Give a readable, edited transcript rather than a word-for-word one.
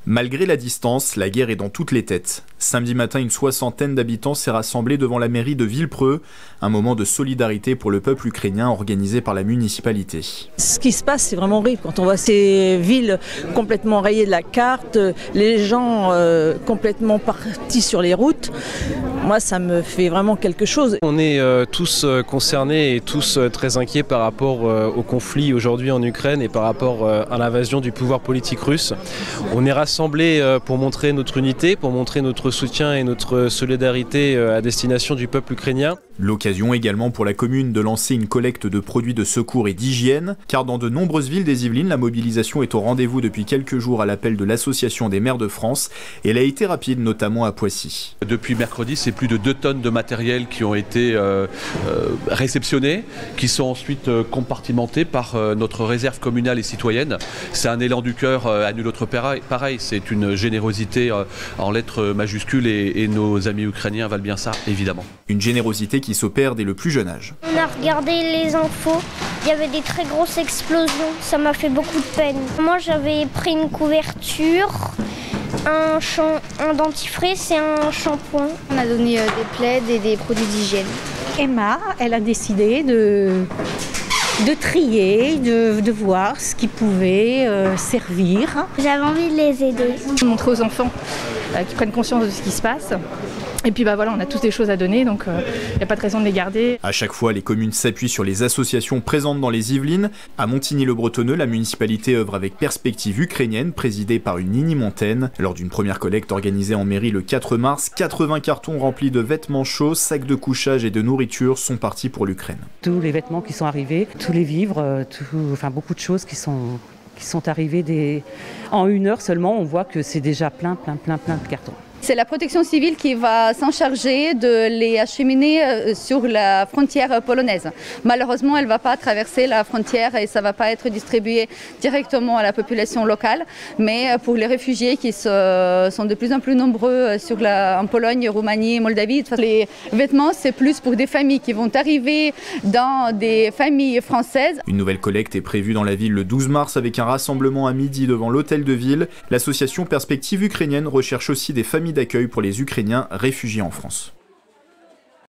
Malgré la distance, la guerre est dans toutes les têtes. Samedi matin, une soixantaine d'habitants s'est rassemblée devant la mairie de Villepreux, un moment de solidarité pour le peuple ukrainien organisé par la municipalité. Ce qui se passe, c'est vraiment horrible. Quand on voit ces villes complètement rayées de la carte, les gens complètement partis sur les routes, moi ça me fait vraiment quelque chose. On est tous concernés et tous très inquiets par rapport au conflit aujourd'hui en Ukraine et par rapport à l'invasion du pouvoir politique russe. On est rassemblés pour montrer notre unité, pour montrer notre soutien et notre solidarité à destination du peuple ukrainien. L'occasion également pour la commune de lancer une collecte de produits de secours et d'hygiène, car dans de nombreuses villes des Yvelines, la mobilisation est au rendez-vous depuis quelques jours à l'appel de l'Association des maires de France, et elle a été rapide, notamment à Poissy. Depuis mercredi, c'est plus de 2 tonnes de matériel qui ont été réceptionnés, qui sont ensuite compartimentés par notre réserve communale et citoyenne. C'est un élan du cœur à nul autre pareil, c'est une générosité en lettres majuscules et nos amis ukrainiens valent bien ça, évidemment. Une générosité qui s'opère dès le plus jeune âge. On a regardé les infos, il y avait des très grosses explosions, ça m'a fait beaucoup de peine. Moi j'avais pris une couverture, un dentifrice et un shampoing. On a donné des plaids et des produits d'hygiène. Emma, elle a décidé de trier, de voir ce qui pouvait servir. J'avais envie de les aider. Montrer aux enfants qui prennent conscience de ce qui se passe. Et puis voilà, on a tous des choses à donner, donc il n'y a pas de raison de les garder. À chaque fois, les communes s'appuient sur les associations présentes dans les Yvelines. À Montigny-le-Bretonneux, la municipalité œuvre avec Perspective ukrainienne, présidée par une Nini Montaine. Lors d'une première collecte organisée en mairie le 4 mars, 80 cartons remplis de vêtements chauds, sacs de couchage et de nourriture sont partis pour l'Ukraine. Tous les vêtements qui sont arrivés, tous les vivres, beaucoup de choses qui sont arrivées en 1 heure seulement. On voit que c'est déjà plein de cartons. C'est la protection civile qui va s'en charger de les acheminer sur la frontière polonaise. Malheureusement, elle ne va pas traverser la frontière et ça ne va pas être distribué directement à la population locale. Mais pour les réfugiés qui sont de plus en plus nombreux en Pologne, Roumanie, Moldavie, les vêtements, c'est plus pour des familles qui vont arriver dans des familles françaises. Une nouvelle collecte est prévue dans la ville le 12 mars avec un rassemblement à midi devant l'hôtel de ville. L'association Perspective ukrainienne recherche aussi des familles d'accueil pour les Ukrainiens réfugiés en France.